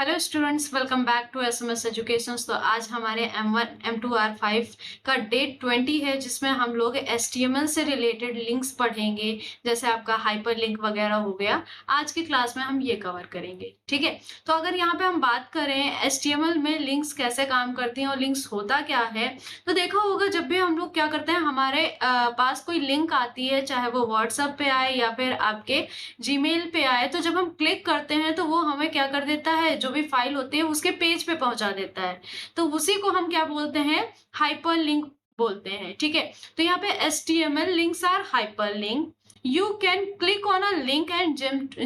Hello students, welcome back to SMS education. तो आज हमारे M1 M2 R5 का डे 20 है, जिसमें हम लोग HTML से रिलेटेड लिंक्स पढ़ेंगे। जैसे आपका हाइपर लिंक वगैरह हो गया। आज की क्लास में हम ये कवर करेंगे, ठीक है। तो अगर यहाँ पे हम बात करें HTML में लिंक्स कैसे काम करती हैं और लिंक्स होता क्या है, तो देखा होगा जब भी हम लोग क्या करते हैं, हमारे पास कोई लिंक आती है, चाहे वो व्हाट्सएप पे आए या फिर आपके जीमेल पे आए, तो जब हम क्लिक करते हैं तो वो हमें क्या कर देता है, जो भी फाइल होती है उसके पेज पे पहुंचा देता है। तो उसी को हम क्या बोलते हैं, हाइपर लिंक बोलते हैं, ठीक है। तो यहाँ पे HTML links are hyper link. You can click on a link and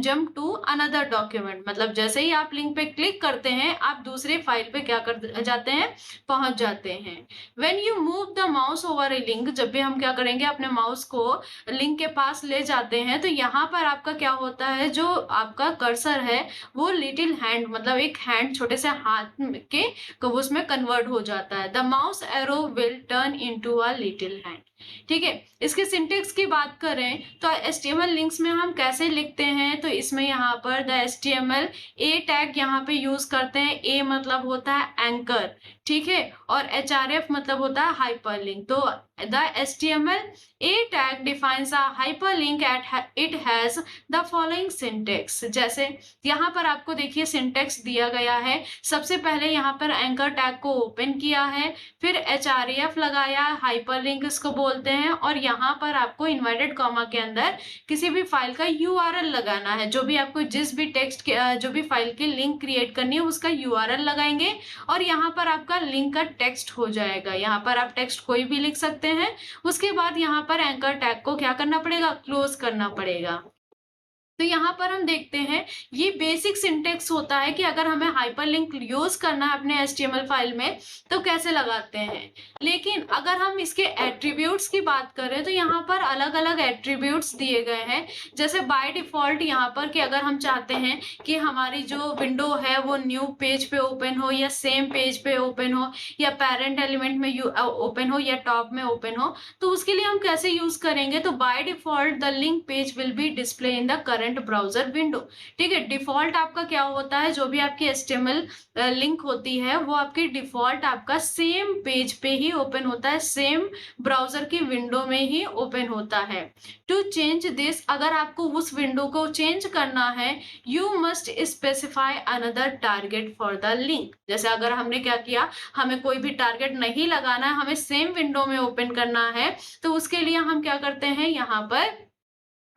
jump to another document. मतलब जैसे ही आप लिंक पे क्लिक करते हैं, आप दूसरे फाइल पे क्या कर जाते हैं, पहुंच जाते हैं। When you move the mouse over A link, जब भी हम क्या करेंगे, अपने माउस को लिंक के पास ले जाते हैं, तो यहाँ पर आपका क्या होता है, जो आपका कर्सर है वो लिटिल हैंड, मतलब एक हैंड, छोटे से हाथ के उसमें कन्वर्ट हो जाता है। The mouse arrow will turn into a little hand, ठीक है। इसके सिंटेक्स की बात करें तो HTML लिंक्स में हम कैसे लिखते हैं, तो इसमें यहाँ पर द HTML ए टैग यहाँ पे यूज करते हैं। ए मतलब होता है एंकर, ठीक है, और HRF मतलब होता है हाइपरलिंक। तो the HTML A tag defines a hyperlink at it has the following syntax। जैसे यहाँ पर आपको देखिए सिंटेक्स दिया गया है। सबसे पहले यहाँ पर एंकर टैग को ओपन किया है, फिर HREF लगाया, हाइपरलिंक इसको बोलते हैं, और यहाँ पर आपको इन्वर्टेड कॉमा के अंदर किसी भी फाइल का URL लगाना है। जो भी आपको जिस भी टेक्स्ट जो भी फाइल की लिंक क्रिएट करनी है उसका URL लगाएंगे, और यहाँ पर आपका लिंक का टेक्स्ट हो जाएगा। यहाँ पर आप टेक्स्ट कोई भी लिख सकते हैं। उसके बाद यहाँ पर एंकर टैग को क्या करना पड़ेगा, क्लोज करना पड़ेगा। तो यहाँ पर हम देखते हैं, ये बेसिक सिंटेक्स होता है कि अगर हमें हाइपरलिंक यूज करना है अपने HTML फाइल में तो कैसे लगाते हैं। लेकिन अगर हम इसके एट्रीब्यूट्स की बात करें तो यहाँ पर अलग अलग एट्रीब्यूट्स दिए गए हैं। जैसे बाय डिफॉल्ट यहाँ पर कि अगर हम चाहते हैं कि हमारी जो विंडो है वो न्यू पेज पे ओपन हो, या सेम पेज पे ओपन हो, या पेरेंट एलिमेंट में ओपन हो, या टॉप में ओपन हो, तो उसके लिए हम कैसे यूज करेंगे। तो by default the link page will be display in the current browser window, ठीक है। डिफॉल्ट आपका क्या होता है, जो भी आपकी HTML लिंक होती है वो आपकी डिफॉल्ट आपका सेम पेज पे ही ओपन होता है, सेम ब्राउजर की विंडो में ही ओपन होता है। टू चेंज दिस, अगर आपको उस विंडो को चेंज करना है, you must specify another target for the link. जैसे अगर हमने क्या किया, हमें कोई भी टारगेट नहीं लगाना है, हमें सेम विंडो में ओपन करना है, तो उसके लिए हम क्या करते हैं, यहाँ पर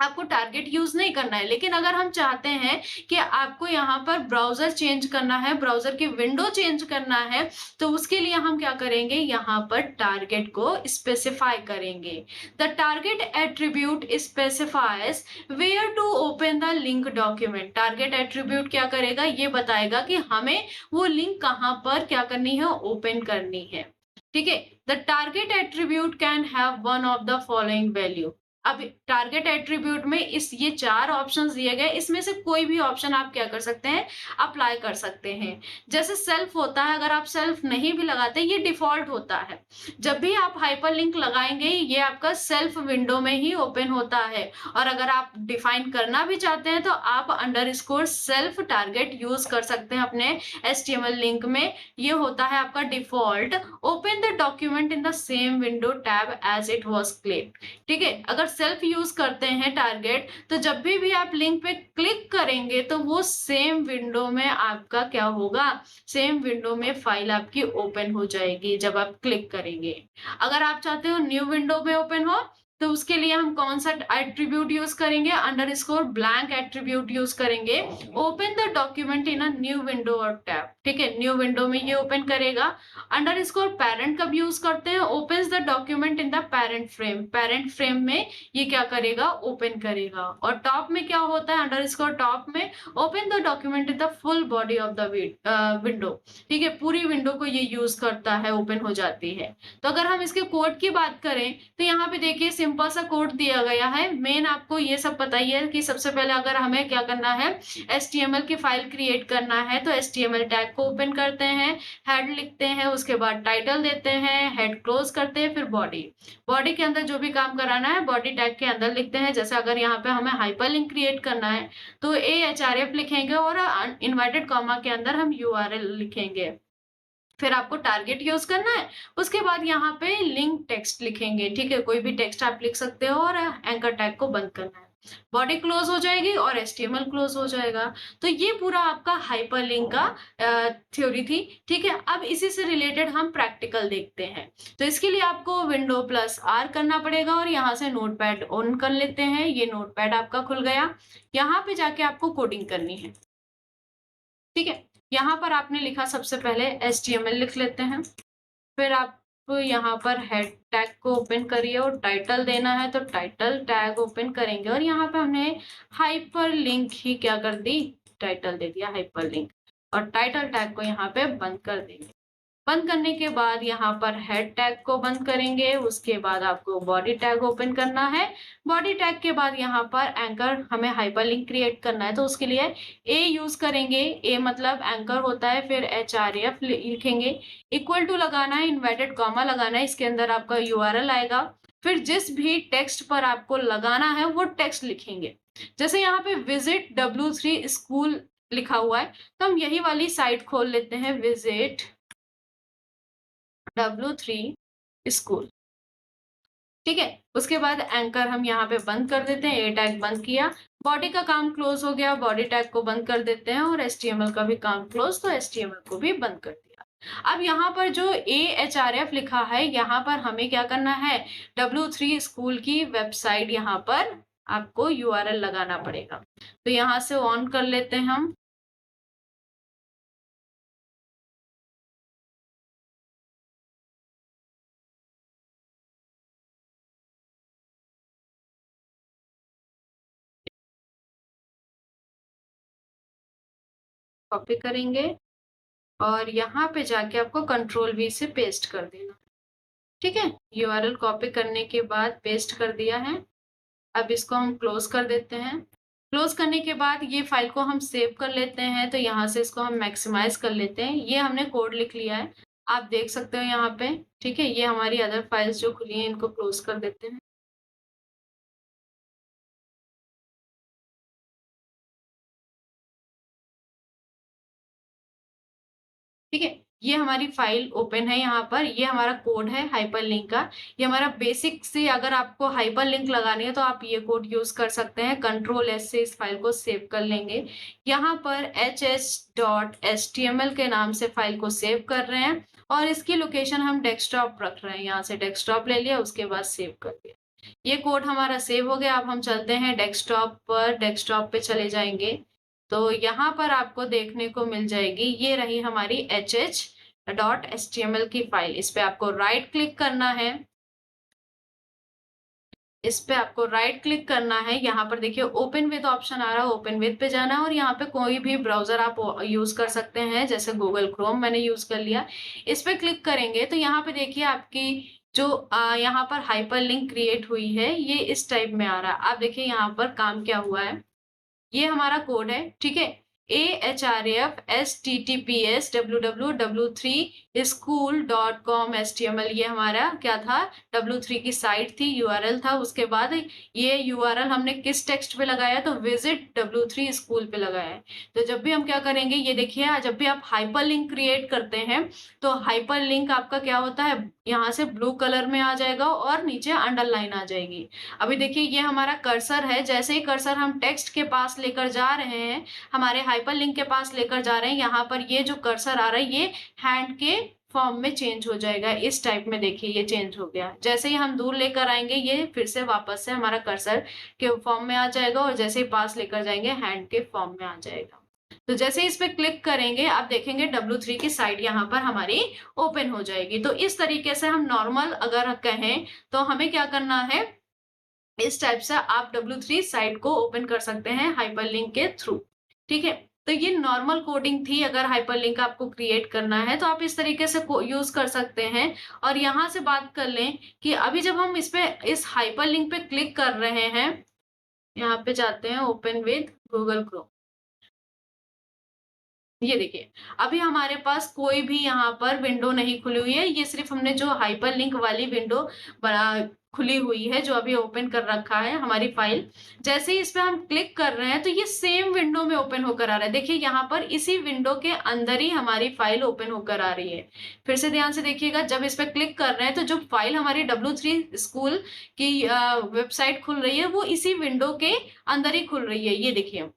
आपको टारगेट यूज नहीं करना है। लेकिन अगर हम चाहते हैं कि आपको यहाँ पर ब्राउजर चेंज करना है, ब्राउजर की विंडो चेंज करना है, तो उसके लिए हम क्या करेंगे, यहाँ पर टारगेट को स्पेसिफाई करेंगे। The target attribute specifies where to open the link document. Target attribute क्या करेगा, ये बताएगा कि हमें वो लिंक कहाँ पर क्या करनी है, ओपन करनी है, ठीक है। The target attribute can have one of the following value. अब टारगेट एट्रीब्यूट में ये 4 ऑप्शंस दिए गए, इसमें से कोई भी ऑप्शन आप क्या कर सकते हैं, अप्लाई कर सकते हैं। जैसे सेल्फ होता है, अगर आप सेल्फ नहीं भी लगाते, ये डिफॉल्ट होता है। जब भी आप हाइपरलिंक लगाएंगे, ये आपका सेल्फ विंडो में ही ओपन होता है। और अगर आप डिफाइन करना भी चाहते हैं तो आप अंडरस्कोर सेल्फ टारगेट यूज कर सकते हैं अपने HTML लिंक में। ये होता है आपका default. Open the document in the same window tab as it was clicked, ठीक है। अगर सेल्फ यूज करते हैं टारगेट, तो जब भी आप लिंक पे क्लिक करेंगे तो वो सेम विंडो में आपका क्या होगा, सेम विंडो में फाइल आपकी ओपन हो जाएगी जब आप क्लिक करेंगे। अगर आप चाहते हो न्यू विंडो में ओपन हो, तो उसके लिए हम कौन सा एट्रीब्यूट यूज करेंगे, अंडरस्कोर ब्लैंक एट्रीब्यूट यूज करेंगे। Open the document in a new window और टैब, ठीक है, न्यू विंडो में ये ओपन करेगा। अंडरस्कोर पेरेंट कब यूज करते हैं, opens the document in the parent frame, parent frame में ये क्या करेगा, ओपन करेगा। और टॉप में क्या होता है, अंडरस्कोर टॉप में open the document in the full body of the window, ठीक है, पूरी विंडो को ये यूज करता है, ओपन हो जाती है। तो अगर हम इसके कोड की बात करें तो यहाँ पे देखिए सिंपल सा कोड दिया गया है। मेन आपको ये सब पता ही है कि सबसे पहले अगर हमें क्या करना है, एचटीएमएल की फाइल क्रिएट करना है तो एचटीएमएल टैग को ओपन करते हैं, हेड लिखते हैं, उसके बाद टाइटल देते हैं, हेड क्लोज करते हैं, फिर बॉडी। बॉडी के अंदर जो भी काम कराना है बॉडी टैग के अंदर लिखते हैं। जैसे अगर यहाँ पे हमें हाइपरलिंक क्रिएट करना है तो AHRF लिखेंगे और इन्वर्टेड कॉमा के अंदर हम URL लिखेंगे। फिर आपको टारगेट यूज करना है, उसके बाद यहाँ पे लिंक टेक्स्ट लिखेंगे, ठीक है, कोई भी टेक्स्ट आप लिख सकते हो और एंकर टैग को बंद करना है। बॉडी क्लोज हो जाएगी और HTML क्लोज हो जाएगा। तो ये पूरा आपका हाइपरलिंक का थ्योरी थी, ठीक है। अब इसी से रिलेटेड हम प्रैक्टिकल देखते हैं। तो इसके लिए आपको Windows+R करना पड़ेगा और यहाँ से नोटपैड ऑन कर लेते हैं। ये नोटपैड आपका खुल गया। यहाँ पे जाके आपको कोडिंग करनी है, ठीक है। यहाँ पर आपने लिखा सबसे पहले HTML लिख लेते हैं। फिर आप यहाँ पर हेड टैग को ओपन करिए और टाइटल देना है तो टाइटल टैग ओपन करेंगे और यहाँ पे हमने हाइपरलिंक ही क्या कर दी, टाइटल दे दिया हाइपरलिंक, और टाइटल टैग को यहाँ पे बंद कर देंगे। बंद करने के बाद यहाँ पर हेड टैग को बंद करेंगे। उसके बाद आपको बॉडी टैग ओपन करना है। बॉडी टैग के बाद यहाँ पर एंकर हमें हाइपरलिंक क्रिएट करना है तो उसके लिए ए यूज करेंगे। ए मतलब एंकर होता है, फिर HRF लिखेंगे, इक्वल टू लगाना है, इन्वर्टेड कॉमा लगाना है, इसके अंदर आपका URL आएगा। फिर जिस भी टेक्स्ट पर आपको लगाना है वो टेक्स्ट लिखेंगे। जैसे यहाँ पे विजिट W3 स्कूल लिखा हुआ है तो हम यही वाली साइट खोल लेते हैं, विजिट W3 स्कूल, ठीक है। उसके बाद एंकर हम यहाँ पे बंद कर देते हैं, ए टैग बंद किया, बॉडी का काम क्लोज हो गया, बॉडी टैग को बंद कर देते हैं, और HTML का भी काम क्लोज, तो HTML को भी बंद कर दिया। अब यहाँ पर जो AHRF लिखा है, यहाँ पर हमें क्या करना है, W3 स्कूल की वेबसाइट यहाँ पर आपको URL लगाना पड़ेगा। तो यहाँ से ऑन कर लेते हैं हम। कॉपी करेंगे और यहाँ पे जाके आपको Ctrl+V से पेस्ट कर देना, ठीक है। URL कॉपी करने के बाद पेस्ट कर दिया है। अब इसको हम क्लोज कर देते हैं। क्लोज करने के बाद ये फाइल को हम सेव कर लेते हैं। तो यहाँ से इसको हम मैक्सिमाइज कर लेते हैं। ये हमने कोड लिख लिया है, आप देख सकते हो यहाँ पे, ठीक है। ये हमारी अदर फाइल्स जो खुली हैं इनको क्लोज कर देते हैं। ठीक है, ये हमारी फाइल ओपन है यहाँ पर। ये हमारा कोड है हाइपरलिंक का। ये हमारा बेसिक से, अगर आपको हाइपरलिंक लगानी है तो आप ये कोड यूज कर सकते हैं। Ctrl+S से इस फाइल को सेव कर लेंगे। यहाँ पर hs.html के नाम से फाइल को सेव कर रहे हैं और इसकी लोकेशन हम डेस्कटॉप रख रहे हैं। यहाँ से डेस्कटॉप ले लिया, उसके बाद सेव कर दिया। ये कोड हमारा सेव हो गया। अब हम चलते हैं डेस्कटॉप पर, डेस्कटॉप पे चले जाएंगे तो यहाँ पर आपको देखने को मिल जाएगी, ये रही हमारी hh.html की फाइल। इस पे आपको राइट क्लिक करना है। इस पे आपको राइट क्लिक करना है। यहाँ पर देखिए ओपन विद ऑप्शन आ रहा है, ओपन विद पे जाना है और यहाँ पे कोई भी ब्राउजर आप यूज कर सकते हैं, जैसे गूगल क्रोम मैंने यूज कर लिया। इस पे क्लिक करेंगे तो यहाँ पे देखिए आपकी जो यहाँ पर हाइपरलिंक क्रिएट हुई है ये इस टाइप में आ रहा है। आप देखिए यहाँ पर काम क्या हुआ है, ये हमारा कोड है, ठीक है। AHRF HTTPS www3 school.com HTML, ये हमारा क्या था, W3 की साइट थी, URL था। उसके बाद ये URL हमने किस टेक्स्ट पे लगाया, तो विजिट W3 स्कूल पे लगाया है। तो जब भी हम क्या करेंगे, ये देखिए, जब भी आप हाइपरलिंक क्रिएट करते हैं तो हाइपरलिंक आपका क्या होता है, यहाँ से ब्लू कलर में आ जाएगा और नीचे अंडरलाइन आ जाएगी। अभी देखिए ये हमारा कर्सर है, जैसे ही कर्सर हम टेक्स्ट के पास लेकर जा रहे हैं, हमारे हाइपरलिंक के पास लेकर जा रहे हैं, यहाँ पर ये जो कर्सर आ रहा है ये हैंड के फॉर्म में चेंज हो जाएगा। इस टाइप में देखिए ये चेंज हो गया। जैसे ही हम दूर लेकर आएंगे ये फिर से वापस से हमारा कर्सर के फॉर्म में आ जाएगा और जैसे ही पास लेकर जाएंगे हैंड के फॉर्म में आ जाएगा। तो जैसे इस पे क्लिक करेंगे आप देखेंगे W3 की साइट यहाँ पर हमारी ओपन हो जाएगी। तो इस तरीके से हम नॉर्मल अगर कहें तो हमें क्या करना है, इस टाइप से आप W3 साइट को ओपन कर सकते हैं हाइपरलिंक के थ्रू, ठीक है। तो ये नॉर्मल कोडिंग थी। अगर हाइपरलिंक आपको क्रिएट करना है तो आप इस तरीके से यूज कर सकते हैं। और यहाँ से बात कर लें कि अभी जब हम इस हाइपरलिंक पे क्लिक कर रहे हैं, यहाँ पे जाते हैं ओपन विद गूगल क्रोम। ये देखिए, अभी हमारे पास कोई भी यहाँ पर विंडो नहीं खुली हुई है। ये सिर्फ हमने जो हाइपरलिंक वाली विंडो बना खुली हुई है, जो अभी ओपन कर रखा है हमारी फाइल। जैसे ही इस पे हम क्लिक कर रहे हैं तो ये सेम विंडो में ओपन होकर आ रहा है। देखिए यहाँ पर इसी विंडो के अंदर ही हमारी फाइल ओपन होकर आ रही है। फिर से ध्यान से देखिएगा, जब इस पे क्लिक कर रहे हैं तो जो फाइल हमारी W3 स्कूल की वेबसाइट खुल रही है, वो इसी विंडो के अंदर ही खुल रही है। ये देखिए,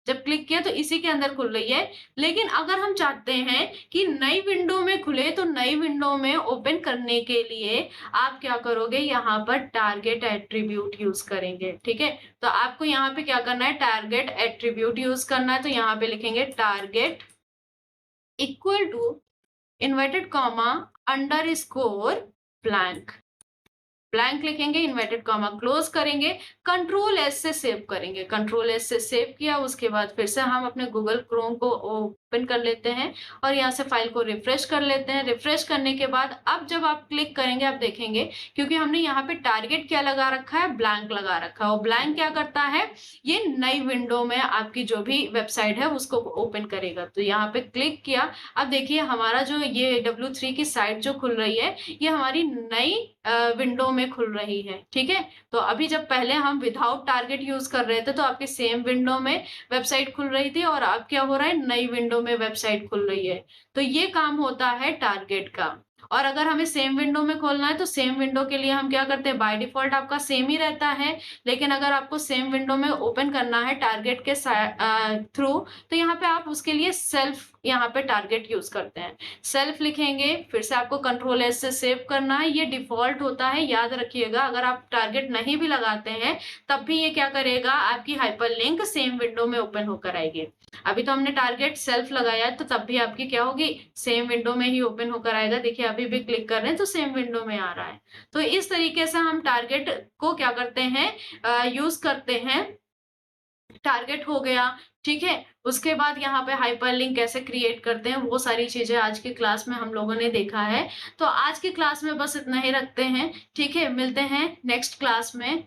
जब क्लिक किया तो इसी के अंदर खुल रही है। लेकिन अगर हम चाहते हैं कि नई विंडो में खुले, तो नई विंडो में ओपन करने के लिए आप क्या करोगे, यहाँ पर टारगेट एट्रीब्यूट यूज करेंगे। ठीक है, तो आपको यहाँ पे क्या करना है, टारगेट एट्रीब्यूट यूज करना है। तो यहाँ पे लिखेंगे target equal to inverted comma underscore blank. Blank लिखेंगे, इन्वर्टेड कॉमा क्लोज करेंगे, कंट्रोल एस से सेव करेंगे। कंट्रोल एस से सेव किया, उसके बाद फिर से हम अपने गूगल क्रोम को ओपन कर लेते हैं और यहाँ से फाइल को रिफ्रेश कर लेते हैं। रिफ्रेश करने के बाद अब जब आप क्लिक करेंगे, आप देखेंगे क्योंकि हमने यहाँ पे टारगेट क्या लगा रखा है, ब्लैंक लगा रखा है। और ब्लैंक क्या करता है, ये नई विंडो में आपकी जो भी वेबसाइट है उसको ओपन करेगा। तो यहाँ पे क्लिक किया, अब देखिए हमारा जो ये W3 की साइट जो खुल रही है, ये हमारी नई विंडो में खुल रही है। ठीक है, तो अभी जब पहले हम विदाउट टारगेट यूज कर रहे थे तो आपकी सेम विंडो में वेबसाइट खुल रही थी, और अब क्या हो रहा है, नई विंडो में वेबसाइट खुल रही है। तो ये काम होता है टारगेट का। और अगर हमें सेम विंडो में खोलना है तो सेम विंडो के लिए हम क्या करते हैं, बाय डिफॉल्ट आपका सेम ही रहता है। लेकिन अगर आपको सेम विंडो में ओपन करना है टारगेट के थ्रू, तो यहाँ पे आप उसके लिए सेल्फ यहाँ पे टारगेट यूज करते हैं। सेल्फ लिखेंगे, फिर से आपको कंट्रोल एस से सेव करना है। ये डिफॉल्ट होता है, याद रखिएगा। अगर आप टारगेट नहीं भी लगाते हैं तब भी ये क्या करेगा, आपकी हाइपरलिंक सेम विंडो में ओपन होकर आएगी। अभी तो हमने टारगेट सेल्फ लगाया है, तो तब भी आपकी क्या होगी, सेम विंडो में ही ओपन होकर आएगा। देखिए अभी भी क्लिक कर रहे हैं तो सेम विंडो में आ रहा है। तो इस तरीके से हम टारगेट को क्या करते हैं, यूज करते हैं। टारगेट हो गया, ठीक है। उसके बाद यहाँ पे हाइपरलिंक कैसे क्रिएट करते हैं, वो सारी चीजें आज की क्लास में हम लोगों ने देखा है। तो आज की क्लास में बस इतना ही रखते हैं। ठीक है, मिलते हैं नेक्स्ट क्लास में।